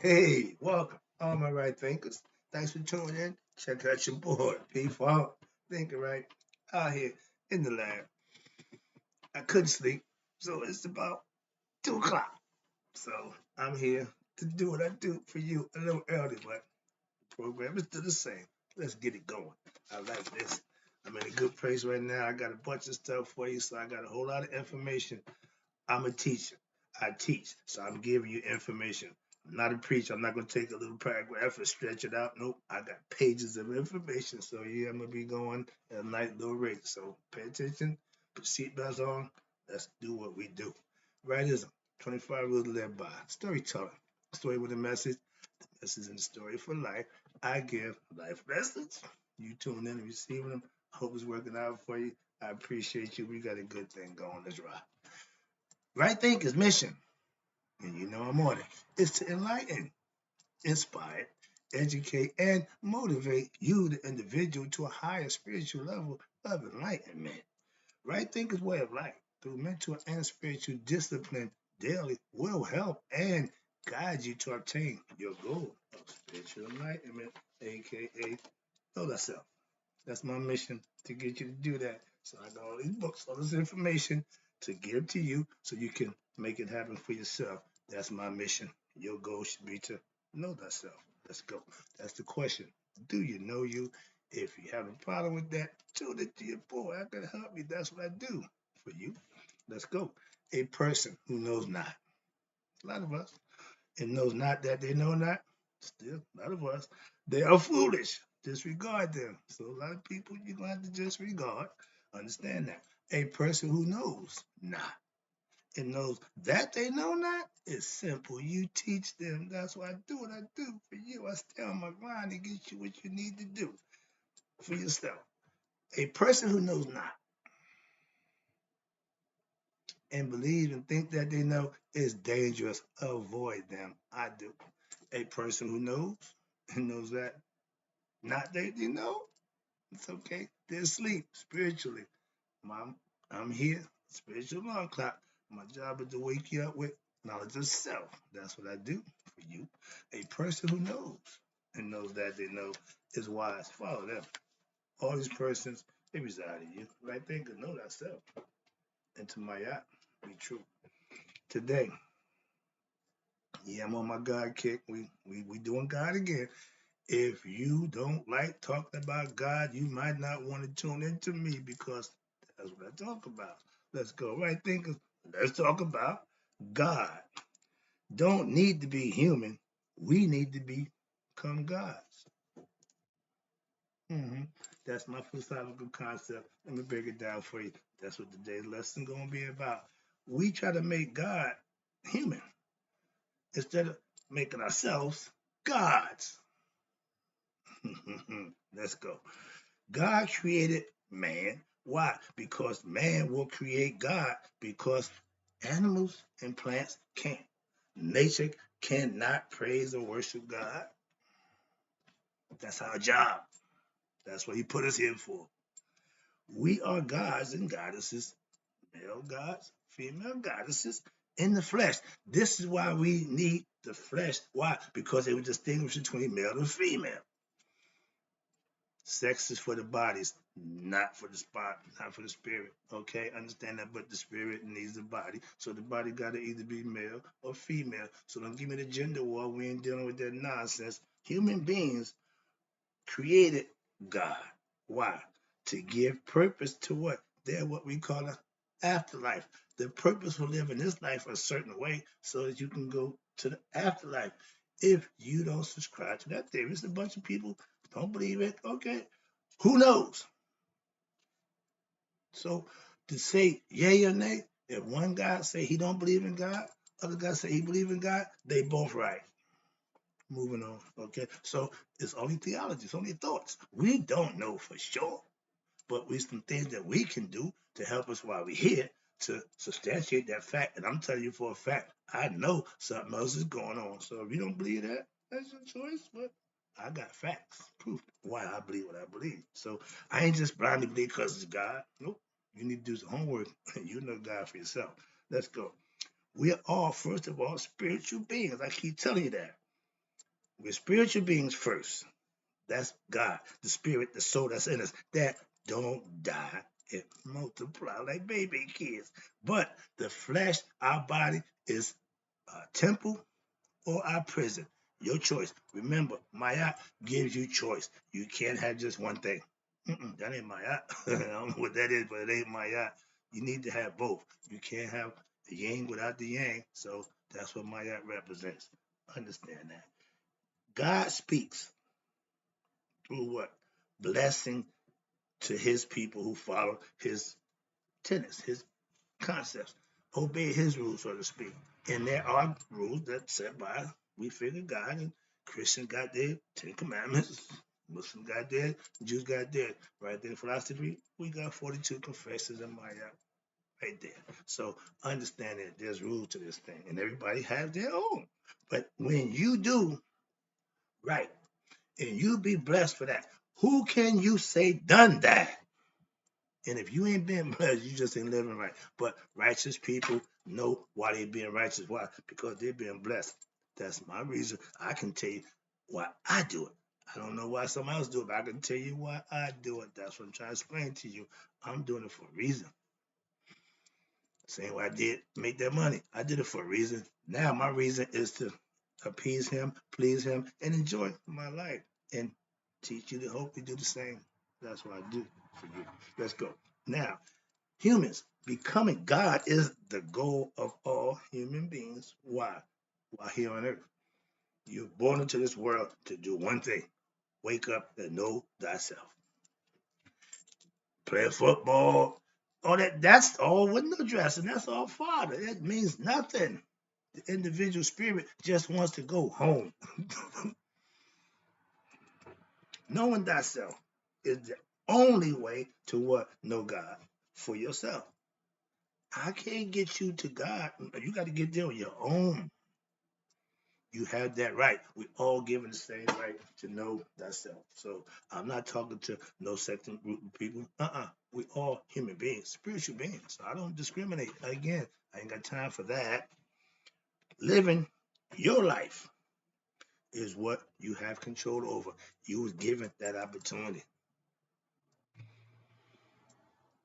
Hey, welcome, all my right thinkers. Thanks for tuning in. Check out your boy, P Funk, thinking right out here in the lab. I couldn't sleep, so it's about 2 o'clock. So I'm here to do what I do for you a little early, but the program is still the same. Let's get it going. I like this. I'm in a good place right now. I got a bunch of stuff for you, so I got a whole lot of information. I'm a teacher. I teach, so I'm giving you information. I'm not a preacher. I'm not going to take a little paragraph and stretch it out. Nope. I got pages of information. So, yeah, I'm going to be going at a nice little rate. So, pay attention, put seatbelts on. Let's do what we do. Rightism, 25 rules to live by. Storytelling, story with a message. This is in the story for life. I give life lessons. You tune in and receiving them. Hope it's working out for you. I appreciate you. We got a good thing going. Let's rock. Right Thinkers mission, and you know I'm on it, is to enlighten, inspire, educate, and motivate you, the individual, to a higher spiritual level of enlightenment. Right Thinkers way of life, through mental and spiritual discipline daily, will help and guide you to obtain your goal of spiritual enlightenment, aka know thyself. That's my mission, to get you to do that. So I got all these books, all this information to give to you so you can make it happen for yourself. That's my mission. Your goal should be to know thyself. Let's go. That's the question. Do you know you? If you have a problem with that, tune it to your boy. I can help you. That's what I do for you. Let's go. A person who knows not. A lot of us. And knows not that they know not. Still, a lot of us. They are foolish. Disregard them. So a lot of people you're going to have to disregard. Understand that. A person who knows not and knows that they know not is simple. You teach them. That's why I do what I do for you. I stay on my grind to get you what you need to do for yourself. A person who knows not and believe and think that they know is dangerous. Avoid them. I do. A person who knows and knows that not that they know, it's okay. They're asleep spiritually. Mom, I'm here. Spiritual alarm clock. My job is to wake you up with knowledge of self. That's what I do for you. A person who knows and knows that they know is wise. Follow them. All these persons, they reside in you. Right? They can know that self. And to my yacht, be true. Today, yeah, I'm on my God kick. We doing God again. If you don't like talking about God, you might not want to tune into me because that's what I talk about. Let's go. Right, thinkers. Let's talk about God. Don't need to be human. We need to become gods. hmm That's my philosophical concept. Let me break it down for you. That's what today's lesson gonna be about. We try to make God human instead of making ourselves gods. Let's go. God created man. Why? Because man will create God because animals and plants can't. Nature cannot praise or worship God. That's our job. That's what he put us here for. We are gods and goddesses, male gods, female goddesses in the flesh. This is why we need the flesh. Why? Because it will distinguish between male and female. Sex is for the bodies, not for the spot, not for the spirit. Okay, understand that. But the spirit needs the body, so the body got to either be male or female. So don't give me the gender war. We ain't dealing with that nonsense. Human beings created God. Why? To give purpose to what? They're what we call an afterlife. The purpose for living this life a certain way so that you can go to the afterlife. If you don't subscribe to that theory, it's a bunch of people don't believe it. Okay, who knows? So to say yay or nay, if one guy say he don't believe in God, other guy say he believe in God, they both right. Moving on. Okay, so it's only theology, it's only thoughts. We don't know for sure, but we some things that we can do to help us while we're here to substantiate that fact. And I'm telling you for a fact, I know something else is going on. So if you don't believe that, that's your choice. But I got facts, proof why I believe what I believe. So I ain't just blindly believe because it's God. Nope. You need to do some homework and you know God for yourself. Let's go. We are all, first of all, spiritual beings. I keep telling you that. We're spiritual beings first. That's God, the spirit, the soul that's in us. That don't die. It multiply like baby kids. But the flesh, our body, is a temple or our prison. Your choice. Remember, Maya gives you choice. You can't have just one thing. That ain't Maya. I don't know what that is, but it ain't Maya. You need to have both. You can't have the yin without the yang. So that's what Maya represents. Understand that. God speaks through what? Blessing to his people who follow his tenets, his concepts, obey his rules, so to speak. And there are rules that set by, we figure, God, and Christians got their Ten Commandments, Muslims got their, Jews got their, right there in philosophy, we got 42 confessions in Maya right there. So understand that there's rules to this thing, and everybody has their own. But when you do right, and you be blessed for that, who can you say done that? And if you ain't being blessed, you just ain't living right. But righteous people know why they being righteous. Why? Because they're being blessed. That's my reason. I can tell you why I do it. I don't know why someone else do it, but I can tell you why I do it. That's what I'm trying to explain to you. I'm doing it for a reason. Same way I did make that money. I did it for a reason. Now my reason is to appease him, please him, and enjoy my life. And teach you to hopefully do the same. That's what I do for you. Let's go. Now, humans becoming God is the goal of all human beings. Why? While here on earth, you're born into this world to do one thing: wake up and know thyself. Play football, all that. That's all window dressing. That's all father. It means nothing. The individual spirit just wants to go home. Knowing thyself is the only way to what? Know God for yourself. I can't get you to God. You got to get there on your own. You have that right. We all given the same right to know thyself. So I'm not talking to no second group of people. We all human beings, spiritual beings. I don't discriminate. Again, I ain't got time for that. Living your life is what you have control over. You was given that opportunity.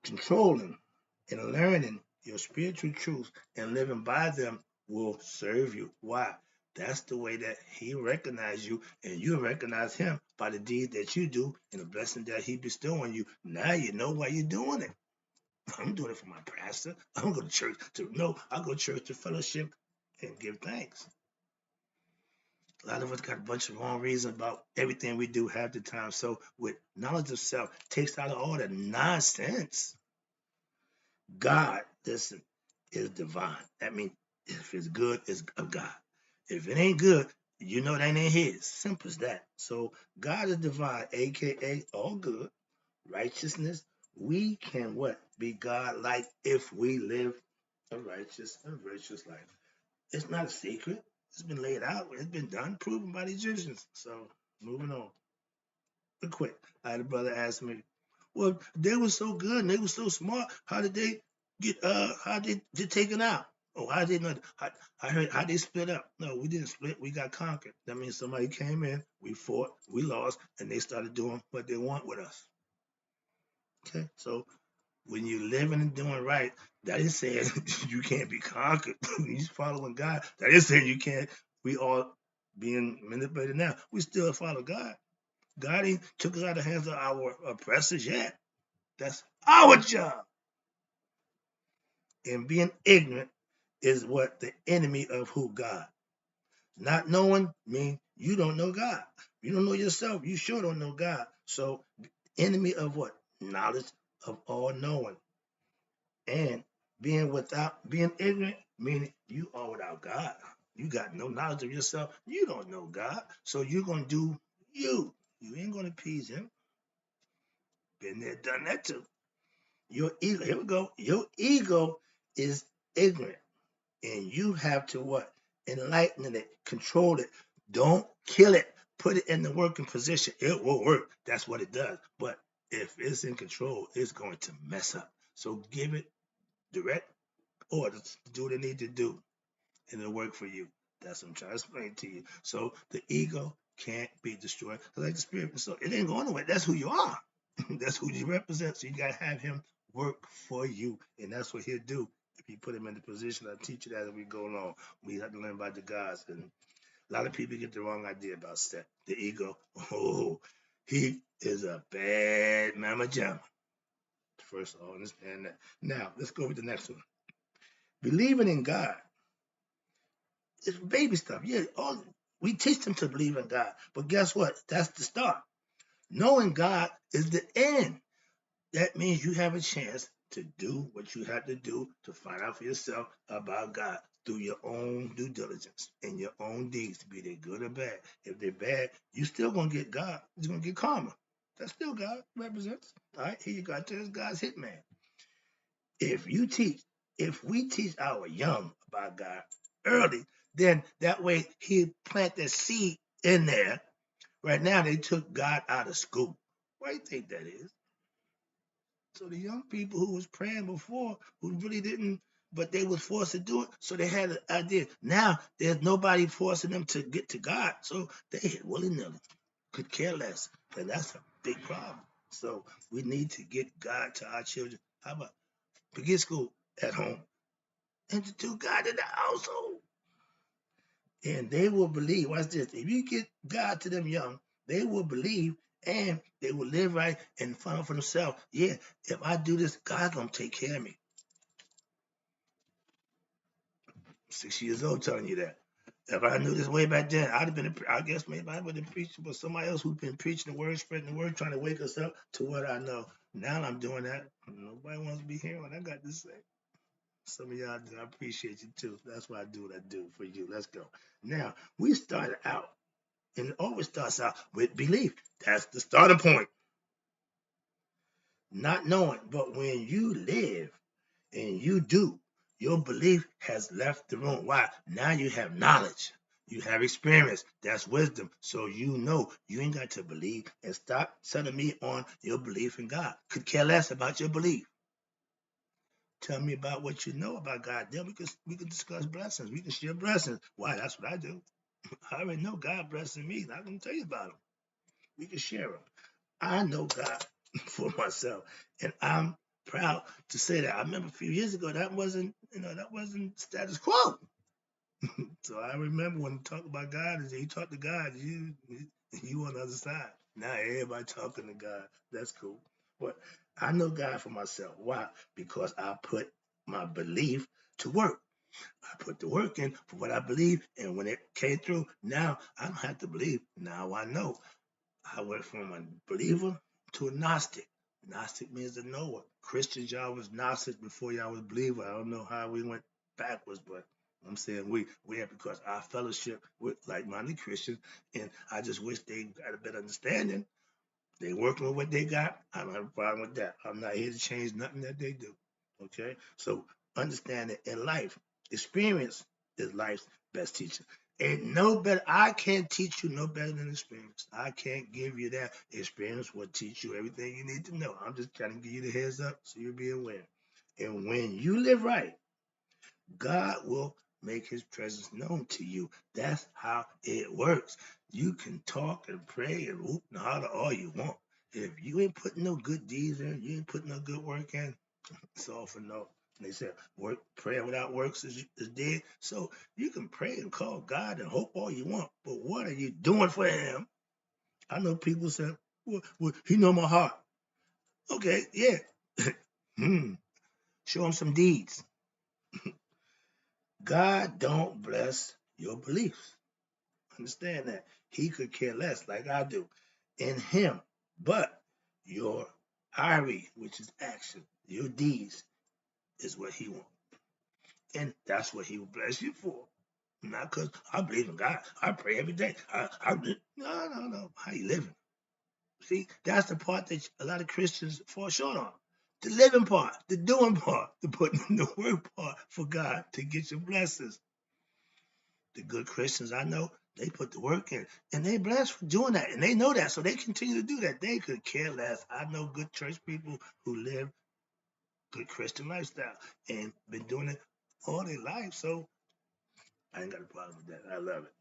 Controlling and learning your spiritual truths and living by them will serve you. Why? That's the way that he recognizes you and you recognize him by the deed that you do and the blessing that he bestow on you. Now you know why you're doing it. I'm doing it for my pastor. I'm going to church to no, I go to church to fellowship and give thanks. A lot of us got a bunch of wrong reasons about everything we do half the time. So with knowledge of self takes out of all the nonsense. God, listen, is divine. That means if it's good, it's of God. If it ain't good, you know that ain't his. Simple as that. So God is divine, aka all good, righteousness. We can what? Be God like if we live a righteous and virtuous life. It's not a secret. It's been laid out. It's been done, proven by the Egyptians. So moving on. Real quick. I had a brother ask me, well, they were so good and they were so smart. How did they how did they get taken out? Oh, how did not I heard how they split up. No, we didn't split, we got conquered. That means somebody came in, we fought, we lost, and they started doing what they want with us. Okay, so when you're living and doing right, that is saying you can't be conquered. You're following God. That is saying you can't. We all being manipulated now. We still follow God. God ain't took us out of the hands of our oppressors yet. That's our job. And being ignorant is what the enemy of who God. Not knowing means you don't know God. You don't know yourself. You sure don't know God. So enemy of what? Knowledge of all knowing. And being ignorant, meaning you are without God. You got no knowledge of yourself. You don't know God. So you're gonna do you. You ain't gonna appease him. Been there, done that too. Your ego, here we go. Your ego is ignorant. And you have to what? Enlighten it, control it. Don't kill it. Put it in the working position. It will work. That's what it does. But if it's in control, it's going to mess up. So give it direct orders to do what it need to do, and it'll work for you. That's what I'm trying to explain to you. So the ego can't be destroyed. Like the spirit, so it ain't going away. That's who you are. That's who you represent. So you gotta have him work for you, and that's what he'll do if you put him in the position. I teach you that as we go along. We have to learn about the gods, and a lot of people get the wrong idea about Seth, the ego. Oh, he is a bad mama jamma. First of all, understand that. Now let's go with the next one. Believing in God. It's baby stuff. Yeah, all we teach them to believe in God. But guess what? That's the start. Knowing God is the end. That means you have a chance to do what you have to do to find out for yourself about God through your own due diligence and your own deeds, be they good or bad. If they're bad, you still gonna get God. You're gonna get karma. That's still God represents. All right, here you go. There's God's hitman. If you teach, if we teach our young about God early, then that way he plant that seed in there. Right now they took God out of school. Why do you think that is? So the young people who was praying before, who really didn't, but they was forced to do it, so they had an idea. Now there's nobody forcing them to get to God, so they hit willy-nilly, could care less, and that's a big problem. So we need to get God to our children. How about begin school at home? Institute God in the household. And they will believe, watch this, if you get God to them young, they will believe and they will live right and find out for themselves. Yeah, if I do this, God's gonna take care of me. 6 years old telling you that. If I knew this way back then, I'd have been, I guess maybe I would have preached, but somebody else who's been preaching the word, spreading the word, trying to wake us up to what I know. Now I'm doing that. Nobody wants to be hearing what I got to say. Some of y'all do. I appreciate you too. That's why I do what I do for you. Let's go. Now, we started out, and it always starts out with belief. That's the starting point. Not knowing, but when you live and you do, your belief has left the room. Why? Now you have knowledge. You have experience. That's wisdom. So you know you ain't got to believe and stop telling me on your belief in God. Could care less about your belief. Tell me about what you know about God. Then we can discuss blessings. We can share blessings. Why? That's what I do. I already know God blessing me. I can tell you about them. We can share them. I know God for myself, and I'm proud to say that. I remember a few years ago that wasn't status quo. So I remember when you talk about God, and you talk to God, you on the other side. Now everybody talking to God. That's cool. But I know God for myself. Why? Because I put my belief to work. I put the work in for what I believe, and when it came through, now I don't have to believe. Now I know. I went from a believer to a Gnostic. Gnostic means the knower. Christians, y'all was Gnostic before y'all was believer. I don't know how we went backwards, but I'm saying we have because our fellowship with like-minded Christians, and I just wish they got a better understanding. They working with what they got. I don't have a problem with that. I'm not here to change nothing that they do. Okay? So understand that in life, experience is life's best teacher. Ain't no better. I can't teach you no better than experience. I can't give you that. Experience will teach you everything you need to know. I'm just trying to give you the heads up so you'll be aware. And when you live right, God will make his presence known to you. That's how it works. You can talk and pray and whoop and holler all you want. If you ain't putting no good deeds in, you ain't putting no good work in, it's all for naught. And they said, work, prayer without works is dead. So you can pray and call God and hope all you want, but what are you doing for him? I know people say, well, he know my heart. Okay, yeah. Show him some deeds. God don't bless your beliefs. Understand that. He could care less, like I do, in him. But your IRE, which is action, your deeds, is what he wants. And that's what he will bless you for. Not because I believe in God. I pray every day. No. How you living? See, that's the part that a lot of Christians fall short on. The living part, the doing part, the putting in the work part for God to get your blessings. The good Christians I know, they put the work in, and they blessed for doing that, and they know that, so they continue to do that. They could care less. I know good church people who live good Christian lifestyle and been doing it all their life, so I ain't got a problem with that. I love it.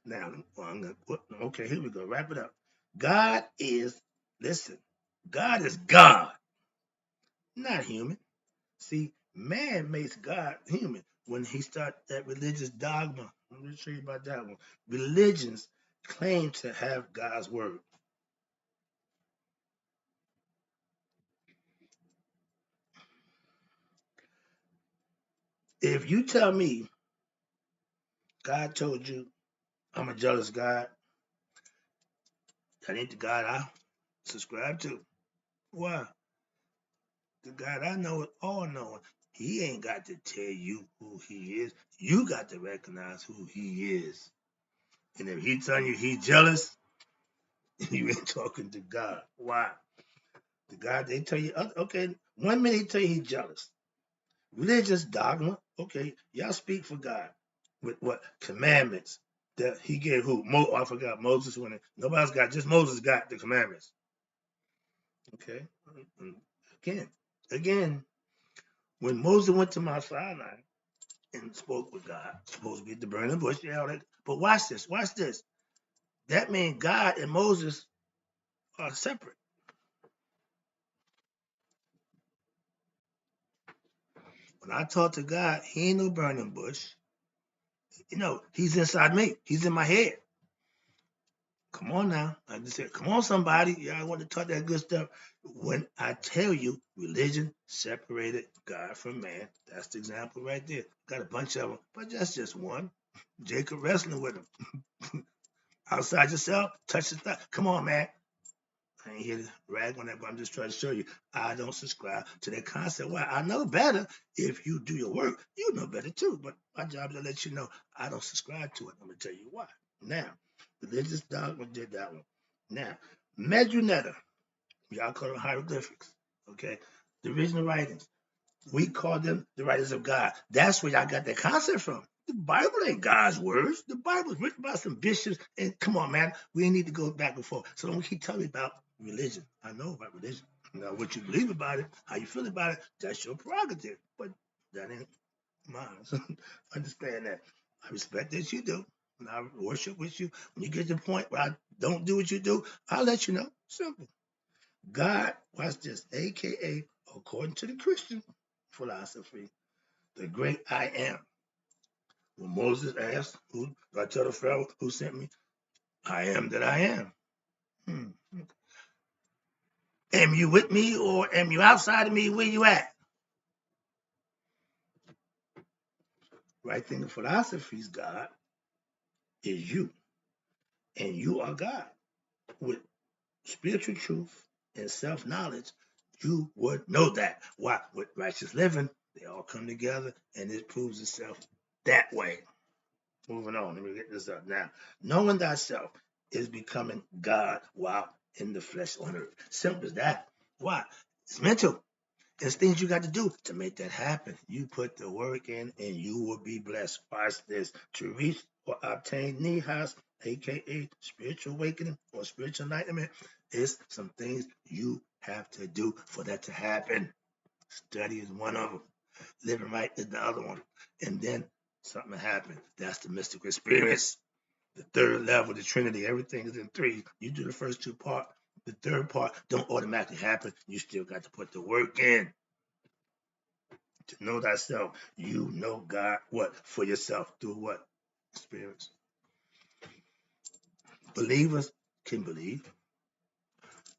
Now, well, okay, here we go. Wrap it up. God is, listen, God is God, not human. See, man makes God human when he start that religious dogma. I'm going to show you about that one. Religions claim to have God's word. If you tell me God told you I'm a jealous God, that ain't the God I subscribe to. Why? The God I know is all knowing. He ain't got to tell you who he is. You got to recognize who he is. And if he telling you he jealous, you ain't talking to God. Why? The God they tell you, okay, 1 minute he tell you he's jealous. Religious dogma, okay, y'all speak for God. With what? Commandments that he gave who? I forgot Moses when nobody else got, just Moses got the commandments. Okay. Again, again, when Moses went to Mount Sinai and spoke with God, supposed to be at the burning bush, yeah, all that. But watch this, watch this. That means God and Moses are separate. When I talk to God, he ain't no burning bush. He's inside me. He's in my head. Come on now. I just said, come on, somebody. Yeah, I want to talk that good stuff. When I tell you religion separated God from man, that's the example right there. Got a bunch of them, but that's just one. Jacob wrestling with him. Outside yourself, touch the stuff. Come on, man. I ain't here to rag on that, but I'm just trying to show you I don't subscribe to that concept. Why? I know better. If you do your work, you know better too. But my job is to let you know I don't subscribe to it. I'm gonna tell you why. Now, religious dogma did that one. Now, Medunetta, y'all call them hieroglyphics. Okay, the original writings. We call them the writers of God. That's where y'all got that concept from. The Bible ain't God's words. The Bible is written by some bishops. And come on, man, we need to go back and forth. So don't keep telling me about religion. I know about religion. Now, what you believe about it, how you feel about it, that's your prerogative. But that ain't mine. So understand that. I respect that you do. And I worship with you. When you get to the point where I don't do what you do, I'll let you know. Simple. God, watch this, aka, according to the Christian philosophy, the great I am. When Moses asked, who do I tell the Pharaoh who sent me? I am that I am. Hmm. Am you with me or am you outside of me? Where you at? Right thing of philosophy's God is you. And you are God. With spiritual truth and self-knowledge, you would know that. Why? With righteous living, they all come together and it proves itself that way. Moving on, let me get this up now. Knowing thyself is becoming God while in the flesh on earth. Simple as that. Why? It's mental. It's things you got to do to make that happen. You put the work in and you will be blessed. Watch this. To reach or obtain nihas, aka spiritual awakening or spiritual enlightenment, is some things you have to do for that to happen. Study is one of them. Living right is the other one. And then something happened. That's the mystical experience. The third level, the Trinity, everything is in three. You do the first two part. The third part don't automatically happen. You still got to put the work in to know thyself. You know God what? For yourself. Through what? Experience. Believers can believe.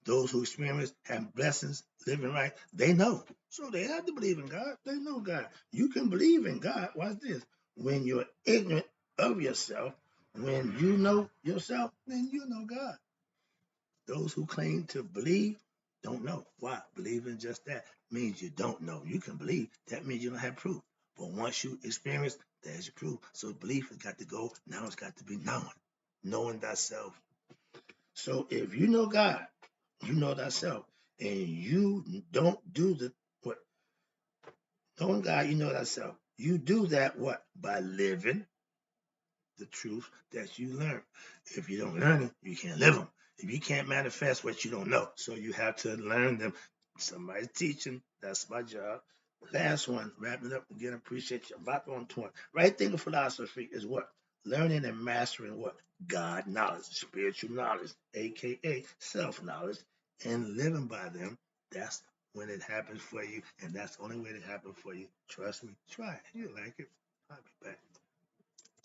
Those who experience have blessings, living right, they know. So they have to believe in God. They know God. You can believe in God. Watch this. When you're ignorant of yourself, when you know yourself, then you know God. Those who claim to believe don't know. Why? Believing just that means you don't know. You can believe. That means you don't have proof. But once you experience, there's your proof. So belief has got to go. Now it's got to be known. Knowing thyself. So if you know God, you know thyself, and you don't do the what? Knowing God, you know thyself. You do that what? By living the truth that you learn. If you don't learn them, you can't live them. If you can't manifest what you don't know, so you have to learn them. Somebody's teaching. That's my job. Last one, wrapping up again. Appreciate you. About on point. Right thing of philosophy is what? learning and mastering what? God knowledge, spiritual knowledge, aka self knowledge, and living by them. That's when it happens for you, and that's the only way it happens for you. Trust me, try it. You'll like it. I'll be back.